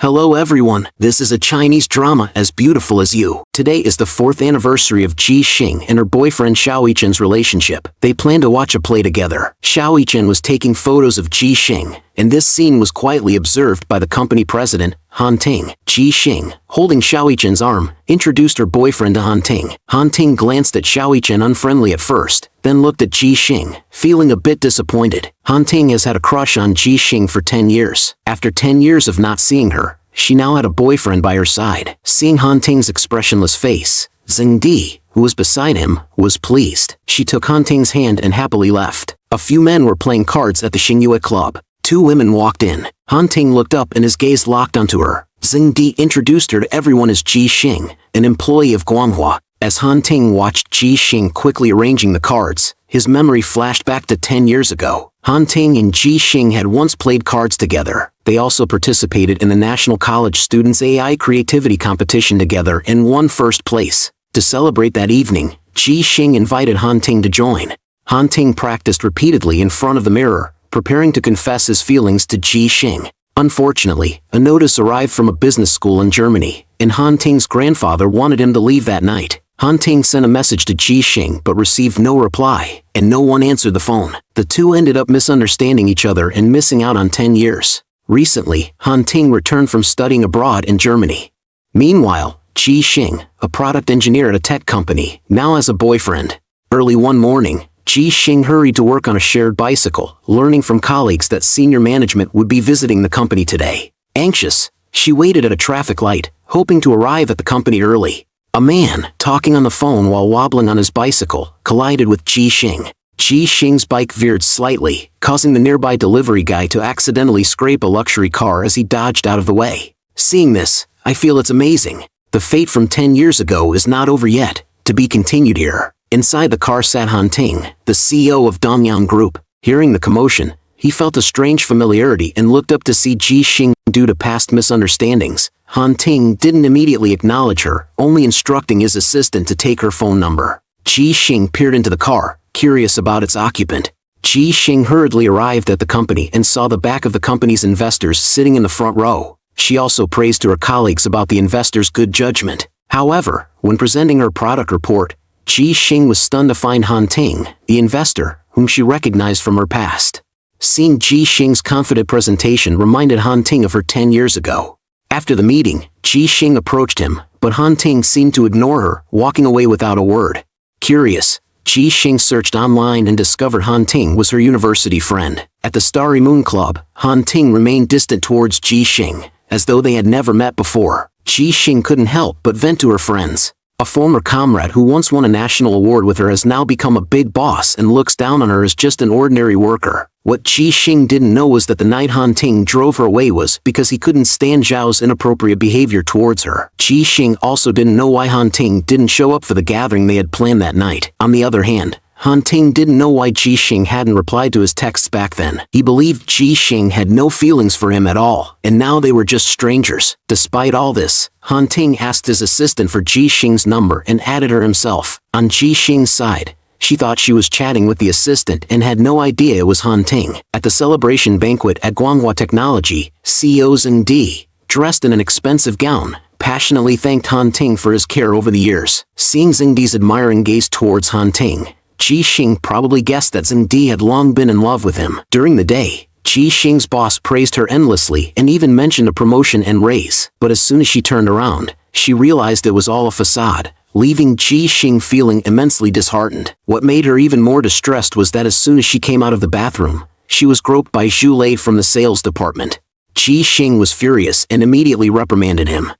Hello everyone, this is a Chinese drama as beautiful as you. Today is the 4th anniversary of Xing and her boyfriend Xiao Yichen's relationship. They plan to watch a play together. Xiao Yichen was taking photos of Xing, and this scene was quietly observed by the company president, Han Ting. Xing, holding Xiao Yichen's arm, introduced her boyfriend to Han Ting. Han Ting glanced at Xiao Yichen unfriendly at first, then looked at Xing, feeling a bit disappointed. Han Ting has had a crush on Xing for 10 years. After 10 years of not seeing her, she now had a boyfriend by her side. Seeing Han Ting's expressionless face, Xing, who was beside him, was pleased. She took Han Ting's hand and happily left. A few men were playing cards at the Xingyue club. 2 women walked in. Han Ting looked up and his gaze locked onto her. Xing introduced her to everyone as Xing, an employee of Guanghua. As Han Ting watched Xing quickly arranging the cards, his memory flashed back to 10 years ago. Han Ting and Xing had once played cards together. They also participated in the National College Students' AI Creativity Competition together and won first place. To celebrate that evening, Xing invited Han Ting to join. Han Ting practiced repeatedly in front of the mirror, preparing to confess his feelings to Xing. Unfortunately, a notice arrived from a business school in Germany, and Han Ting's grandfather wanted him to leave that night. Han Ting sent a message to Xing but received no reply, and no one answered the phone. The two ended up misunderstanding each other and missing out on 10 years. Recently, Han Ting returned from studying abroad in Germany. Meanwhile, Xing, a product engineer at a tech company, now has a boyfriend. Early one morning, Xing hurried to work on a shared bicycle, learning from colleagues that senior management would be visiting the company today. Anxious, she waited at a traffic light, hoping to arrive at the company early. A man, talking on the phone while wobbling on his bicycle, collided with Xing. Xing's bike veered slightly, causing the nearby delivery guy to accidentally scrape a luxury car as he dodged out of the way. Seeing this, I feel it's amazing. The fate from 10 years ago is not over yet, to be continued here. Inside the car sat Han Ting, the CEO of Dongyang Group. Hearing the commotion, he felt a strange familiarity and looked up to see Xing. Due to past misunderstandings, Han Ting didn't immediately acknowledge her, only instructing his assistant to take her phone number. Xing peered into the car, curious about its occupant. Xing hurriedly arrived at the company and saw the back of the company's investors sitting in the front row. She also praised to her colleagues about the investors' good judgment. However, when presenting her product report, Xing was stunned to find Han Ting, the investor, whom she recognized from her past. Seeing Xing's confident presentation reminded Han Ting of her 10 years ago. After the meeting, Xing approached him, but Han Ting seemed to ignore her, walking away without a word. Curious, Xing searched online and discovered Han Ting was her university friend. At the Starry Moon Club, Han Ting remained distant towards Xing, as though they had never met before. Xing couldn't help but vent to her friends. A former comrade who once won a national award with her has now become a big boss and looks down on her as just an ordinary worker. What Xing didn't know was that the night Han Ting drove her away was because he couldn't stand Zhao's inappropriate behavior towards her. Xing also didn't know why Han Ting didn't show up for the gathering they had planned that night. On the other hand, Han Ting didn't know why Xing hadn't replied to his texts back then. He believed Xing had no feelings for him at all, and now they were just strangers. Despite all this, Han Ting asked his assistant for Xing's number and added her himself. On Xing's side, she thought she was chatting with the assistant and had no idea it was Han Ting. At the celebration banquet at Guanghua Technology, CEO Xing, dressed in an expensive gown, passionately thanked Han Ting for his care over the years. Seeing Xing's admiring gaze towards Han Ting, Xing probably guessed that Xing had long been in love with him. During the day, Xing's boss praised her endlessly and even mentioned a promotion and raise. But as soon as she turned around, she realized it was all a facade, leaving Xing feeling immensely disheartened. What made her even more distressed was that as soon as she came out of the bathroom, she was groped by Zhu Lei from the sales department. Xing was furious and immediately reprimanded him.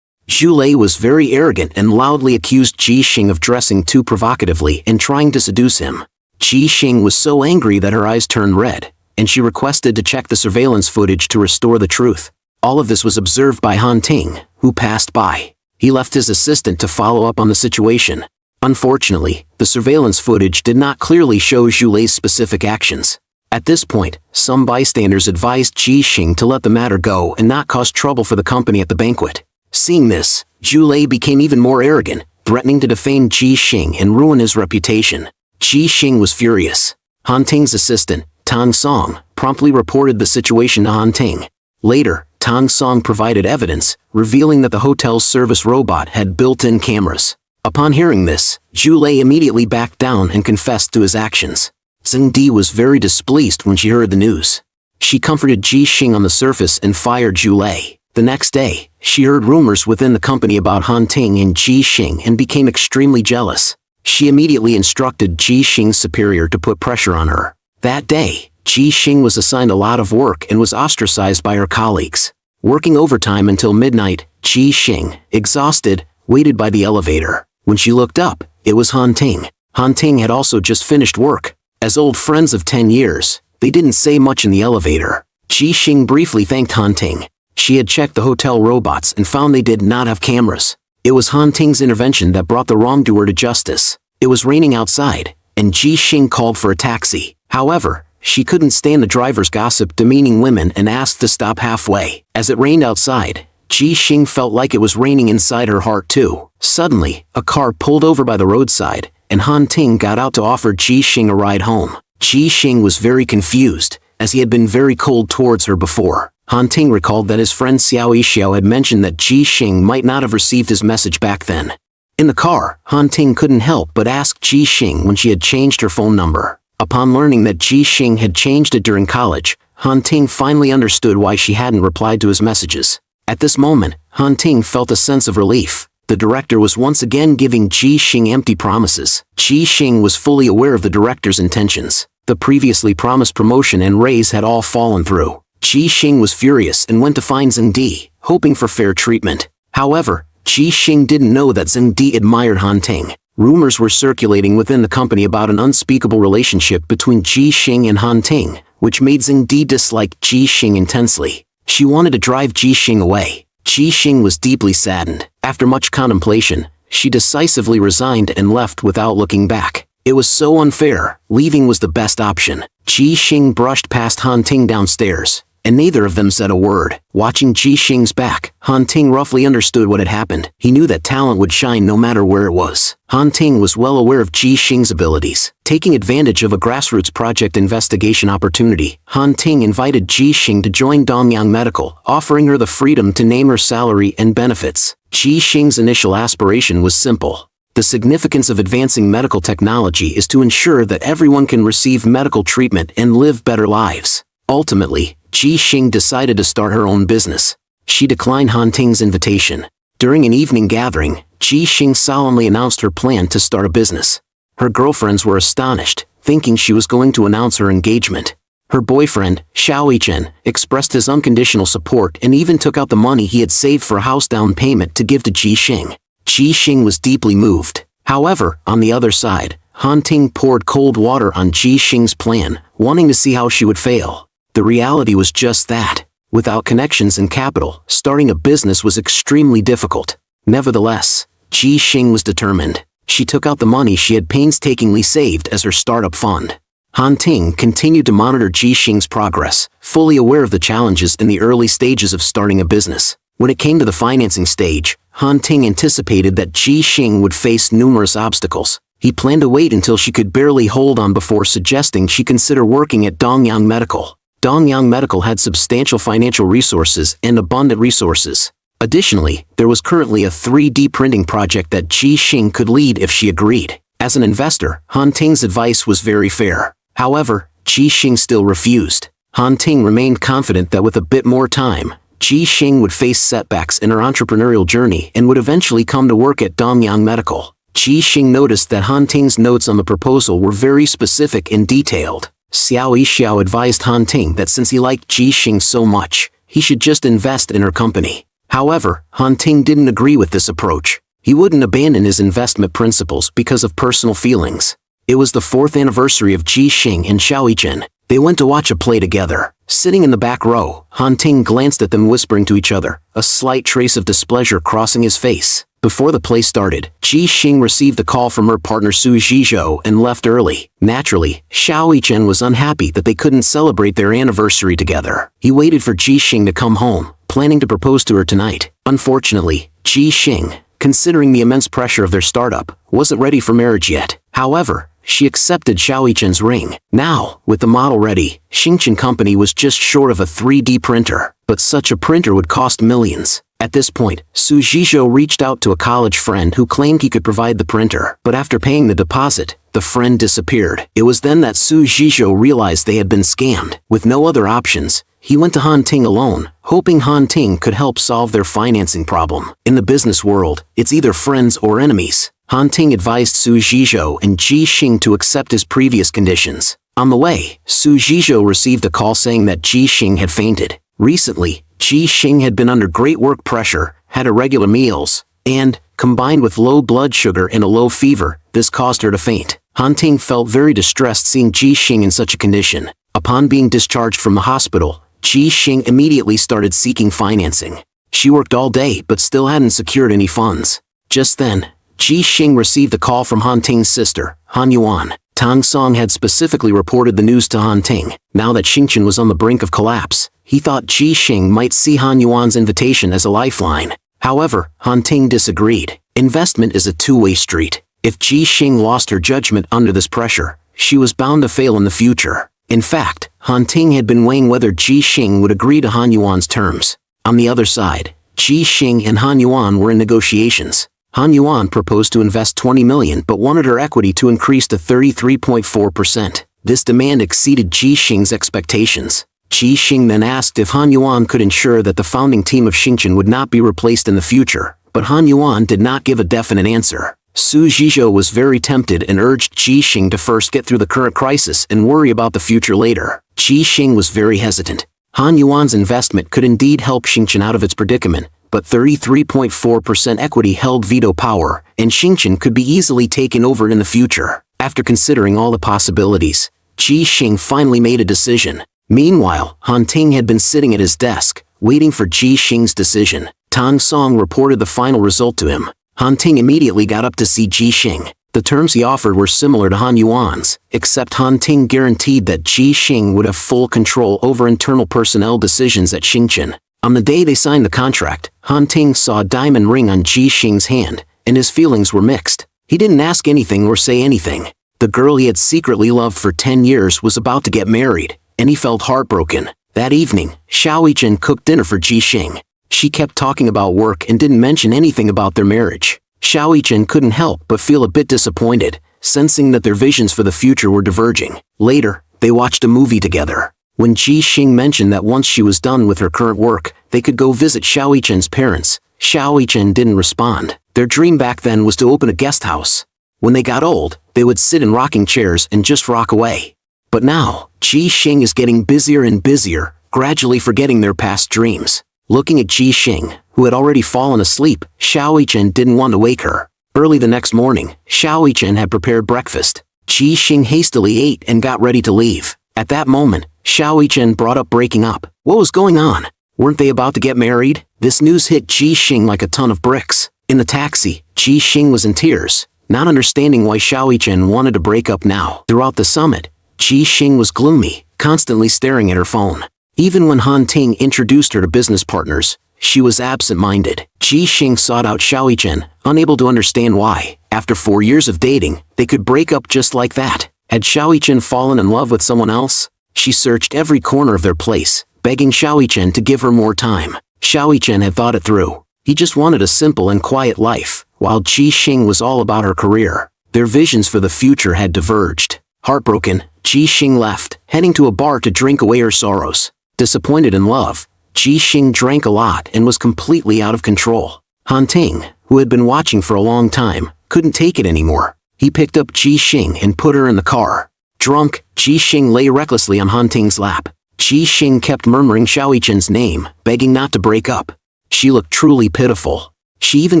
Zhu Lei was very arrogant and loudly accused Xing of dressing too provocatively and trying to seduce him. Xing was so angry that her eyes turned red, and she requested to check the surveillance footage to restore the truth. All of this was observed by Han Ting, who passed by. He left his assistant to follow up on the situation. Unfortunately, the surveillance footage did not clearly show Zhu Lei's specific actions. At this point, some bystanders advised Xing to let the matter go and not cause trouble for the company at the banquet. Seeing this, Zhu Lei became even more arrogant, threatening to defame Xing and ruin his reputation. Xing was furious. Han Ting's assistant, Tang Song, promptly reported the situation to Han Ting. Later, Tang Song provided evidence, revealing that the hotel's service robot had built-in cameras. Upon hearing this, Zhu Lei immediately backed down and confessed to his actions. Xing Di was very displeased when she heard the news. She comforted Xing on the surface and fired Zhu Lei. The next day, she heard rumors within the company about Han Ting and Xing and became extremely jealous. She immediately instructed Xing's superior to put pressure on her. That day, Xing was assigned a lot of work and was ostracized by her colleagues. Working overtime until midnight, Xing, exhausted, waited by the elevator. When she looked up, it was Han Ting. Han Ting had also just finished work. As old friends of 10 years, they didn't say much in the elevator. Xing briefly thanked Han Ting. She had checked the hotel robots and found they did not have cameras. It was Han Ting's intervention that brought the wrongdoer to justice. It was raining outside, and Xing called for a taxi. However, she couldn't stand the driver's gossip demeaning women and asked to stop halfway. As it rained outside, Xing felt like it was raining inside her heart too. Suddenly, a car pulled over by the roadside, and Han Ting got out to offer Xing a ride home. Xing was very confused, as he had been very cold towards her before. Han Ting recalled that his friend Xiao Yixiao had mentioned that Xing might not have received his message back then. In the car, Han Ting couldn't help but ask Xing when she had changed her phone number. Upon learning that Xing had changed it during college, Han Ting finally understood why she hadn't replied to his messages. At this moment, Han Ting felt a sense of relief. The director was once again giving Xing empty promises. Xing was fully aware of the director's intentions. The previously promised promotion and raise had all fallen through. Xing was furious and went to find Xing Di, hoping for fair treatment. However, Xing didn't know that Xing Di admired Han Ting. Rumors were circulating within the company about an unspeakable relationship between Xing and Han Ting, which made Xing Di dislike Xing intensely. She wanted to drive Xing away. Xing was deeply saddened. After much contemplation, she decisively resigned and left without looking back. It was so unfair, leaving was the best option. Xing brushed past Han Ting downstairs, and neither of them said a word. Watching Xing's back, Han Ting roughly understood what had happened. He knew that talent would shine no matter where it was. Han Ting was well aware of Xing's abilities. Taking advantage of a grassroots project investigation opportunity, Han Ting invited Xing to join Dongyang Medical, offering her the freedom to name her salary and benefits. Xing's initial aspiration was simple. The significance of advancing medical technology is to ensure that everyone can receive medical treatment and live better lives. Ultimately, Xing decided to start her own business. She declined Han Ting's invitation. During an evening gathering, Xing solemnly announced her plan to start a business. Her girlfriends were astonished, thinking she was going to announce her engagement. Her boyfriend, Xiao Yichen, expressed his unconditional support and even took out the money he had saved for a house down payment to give to Xing. Xing was deeply moved. However, on the other side, Han Ting poured cold water on Xing's plan, wanting to see how she would fail. The reality was just that. Without connections and capital, starting a business was extremely difficult. Nevertheless, Xing was determined. She took out the money she had painstakingly saved as her startup fund. Han Ting continued to monitor Xing's progress, fully aware of the challenges in the early stages of starting a business. When it came to the financing stage, Han Ting anticipated that Xing would face numerous obstacles. He planned to wait until she could barely hold on before suggesting she consider working at Dongyang Medical. Dongyang Medical had substantial financial resources and abundant resources. Additionally, there was currently a 3D printing project that Xing could lead if she agreed. As an investor, Han Ting's advice was very fair. However, Xing still refused. Han Ting remained confident that with a bit more time, Xing would face setbacks in her entrepreneurial journey and would eventually come to work at Dongyang Medical. Xing noticed that Han Ting's notes on the proposal were very specific and detailed. Xiao Yixiao advised Han Ting that since he liked Xing so much, he should just invest in her company. However, Han Ting didn't agree with this approach. He wouldn't abandon his investment principles because of personal feelings. It was the 4th anniversary of Xing and Xiao Yichen. They went to watch a play together. Sitting in the back row, Han Ting glanced at them whispering to each other, a slight trace of displeasure crossing his face. Before the play started, Xing received a call from her partner Su Zhizhou and left early. Naturally, Xiao Yichen was unhappy that they couldn't celebrate their anniversary together. He waited for Xing to come home, planning to propose to her tonight. Unfortunately, Xing, considering the immense pressure of their startup, wasn't ready for marriage yet. However, she accepted Xiao Yichen's ring. Now, with the model ready, Xing Company was just short of a 3D printer, but such a printer would cost millions. At this point, Su Zhizhou reached out to a college friend who claimed he could provide the printer, but after paying the deposit, the friend disappeared. It was then that Su Zhizhou realized they had been scammed. With no other options, he went to Han Ting alone, hoping Han Ting could help solve their financing problem. In the business world, it's either friends or enemies. Han Ting advised Su Zhizhou and Xing to accept his previous conditions. On the way, Su Zhizhou received a call saying that Xing had fainted. Recently, Xing had been under great work pressure, had irregular meals, and, combined with low blood sugar and a low fever, this caused her to faint. Han Ting felt very distressed seeing Xing in such a condition. Upon being discharged from the hospital, Xing immediately started seeking financing. She worked all day but still hadn't secured any funds. Just then, Xing received a call from Han Ting's sister, Han Yuan. Tang Song had specifically reported the news to Han Ting. Now that Xing was on the brink of collapse, he thought Xing might see Han Yuan's invitation as a lifeline. However, Han Ting disagreed. Investment is a two-way street. If Xing lost her judgment under this pressure, she was bound to fail in the future. In fact, Han Ting had been weighing whether Xing would agree to Han Yuan's terms. On the other side, Xing and Han Yuan were in negotiations. Han Yuan proposed to invest 20 million but wanted her equity to increase to 33.4%. This demand exceeded Xing's expectations. Xing then asked if Han Yuan could ensure that the founding team of Xing would not be replaced in the future, but Han Yuan did not give a definite answer. Su Zhizhou was very tempted and urged Xing to first get through the current crisis and worry about the future later. Xing was very hesitant. Han Yuan's investment could indeed help Xing out of its predicament, but 33.4% equity held veto power, and Xing could be easily taken over in the future. After considering all the possibilities, Xing finally made a decision. Meanwhile, Han Ting had been sitting at his desk, waiting for Xing's decision. Tang Song reported the final result to him. Han Ting immediately got up to see Xing. The terms he offered were similar to Han Yuan's, except Han Ting guaranteed that Xing would have full control over internal personnel decisions at Xing. On the day they signed the contract, Han Ting saw a diamond ring on Xing's hand, and his feelings were mixed. He didn't ask anything or say anything. The girl he had secretly loved for 10 years was about to get married, and he felt heartbroken. That evening, Xiao Yichen cooked dinner for Xing. She kept talking about work and didn't mention anything about their marriage. Xiao Yichen couldn't help but feel a bit disappointed, sensing that their visions for the future were diverging. Later, they watched a movie together. When Xing mentioned that once she was done with her current work, they could go visit Xiao Yichen's parents, Xiao Yichen didn't respond. Their dream back then was to open a guest house. When they got old, they would sit in rocking chairs and just rock away. But now, Xing is getting busier and busier, gradually forgetting their past dreams. Looking at Xing, who had already fallen asleep, Xiao Yichen didn't want to wake her. Early the next morning, Xiao Yichen had prepared breakfast. Xing hastily ate and got ready to leave. At that moment, Xiao Yichen brought up breaking up. What was going on? Weren't they about to get married? This news hit Xing like a ton of bricks. In the taxi, Xing was in tears, not understanding why Xiao Yichen wanted to break up now. Throughout the summit, Xing was gloomy, constantly staring at her phone. Even when Han Ting introduced her to business partners, she was absent-minded. Xing sought out Xiao Yichen, unable to understand why. After 4 years of dating, they could break up just like that. Had Xiao Yichen fallen in love with someone else? She searched every corner of their place, begging Xiao Yichen to give her more time. Xiao Yichen had thought it through. He just wanted a simple and quiet life, while Xing was all about her career. Their visions for the future had diverged. Heartbroken, Xing left, heading to a bar to drink away her sorrows. Disappointed in love, Xing drank a lot and was completely out of control. Han Ting, who had been watching for a long time, couldn't take it anymore. He picked up Xing and put her in the car. Drunk, Xing lay recklessly on Han Ting's lap. Xing kept murmuring Xiao Yichen's name, begging not to break up. She looked truly pitiful. She even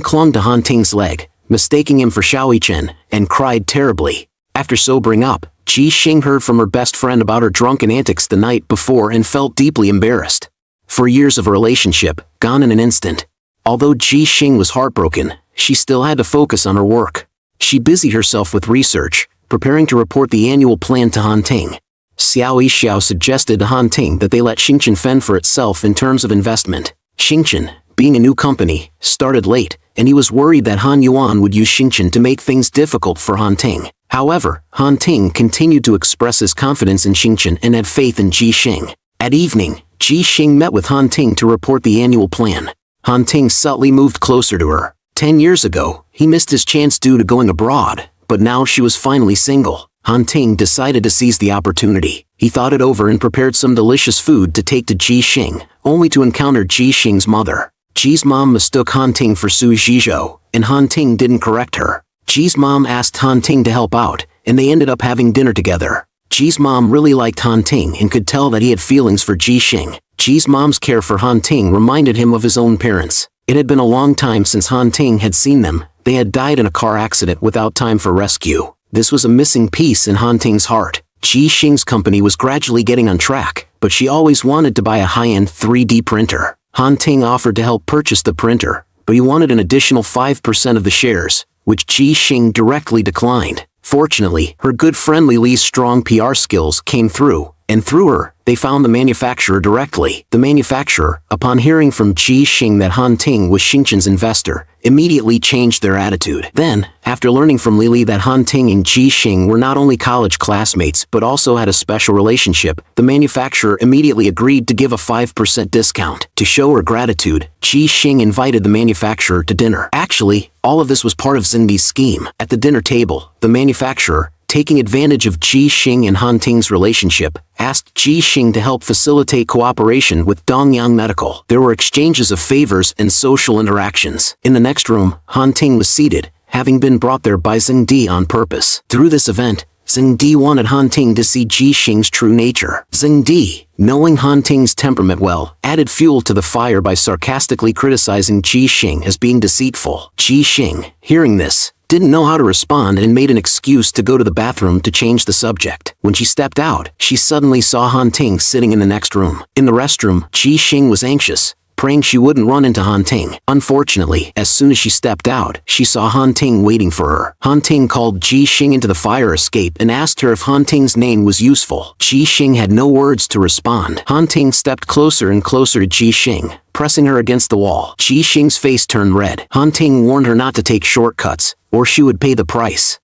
clung to Han Ting's leg, mistaking him for Xiao Yichen, and cried terribly. After sobering up, Xing heard from her best friend about her drunken antics the night before and felt deeply embarrassed. 4 years of a relationship, gone in an instant. Although Xing was heartbroken, she still had to focus on her work. She busied herself with research, preparing to report the annual plan to Han Ting. Xiao Yixiao suggested to Han Ting that they let Xing fend for itself in terms of investment. Xing, being a new company, started late, and he was worried that Han Yuan would use Xingchen to make things difficult for Han Ting. However, Han Ting continued to express his confidence in Xingchen and had faith in Xing. At evening, Xing met with Han Ting to report the annual plan. Han Ting subtly moved closer to her. 10 years ago, he missed his chance due to going abroad, but now she was finally single. Han Ting decided to seize the opportunity. He thought it over and prepared some delicious food to take to Xing, only to encounter Xing's mother. Ji's mom mistook Han Ting for Su Zhizhou, and Han Ting didn't correct her. Ji's mom asked Han Ting to help out, and they ended up having dinner together. Ji's mom really liked Han Ting and could tell that he had feelings for Xing. Ji's mom's care for Han Ting reminded him of his own parents. It had been a long time since Han Ting had seen them. They had died in a car accident without time for rescue. This was a missing piece in Han Ting's heart. Xing's company was gradually getting on track, but she always wanted to buy a high-end 3D printer. Han Ting offered to help purchase the printer, but he wanted an additional 5% of the shares, which Xing directly declined. Fortunately, her good friend Li's strong PR skills came through, and through her, they found the manufacturer directly. The manufacturer, upon hearing from Xing that Han Ting was Xingchen's investor, immediately changed their attitude. Then, after learning from Li that Han Ting and Xing were not only college classmates but also had a special relationship, the manufacturer immediately agreed to give a 5% discount. To show her gratitude, Xing invited the manufacturer to dinner. Actually, all of this was part of Xing's scheme. At the dinner table, the manufacturer, taking advantage of Xing and Han Ting's relationship, asked Xing to help facilitate cooperation with Dongyang Medical. There were exchanges of favors and social interactions. In the next room, Han Ting was seated, having been brought there by Xing on purpose. Through this event, Xing wanted Han Ting to see Xing's true nature. Xing, knowing Han Ting's temperament well, added fuel to the fire by sarcastically criticizing Xing as being deceitful. Xing, hearing this, didn't know how to respond and made an excuse to go to the bathroom to change the subject. When she stepped out, she suddenly saw Han Ting sitting in the next room. In the restroom, Xing was anxious, praying she wouldn't run into Han Ting. Unfortunately, as soon as she stepped out, she saw Han Ting waiting for her. Han Ting called Xing into the fire escape and asked her if Han Ting's name was useful. Xing had no words to respond. Han Ting stepped closer and closer to Xing, pressing her against the wall. Xing's face turned red. Han Ting warned her not to take shortcuts, or she would pay the price.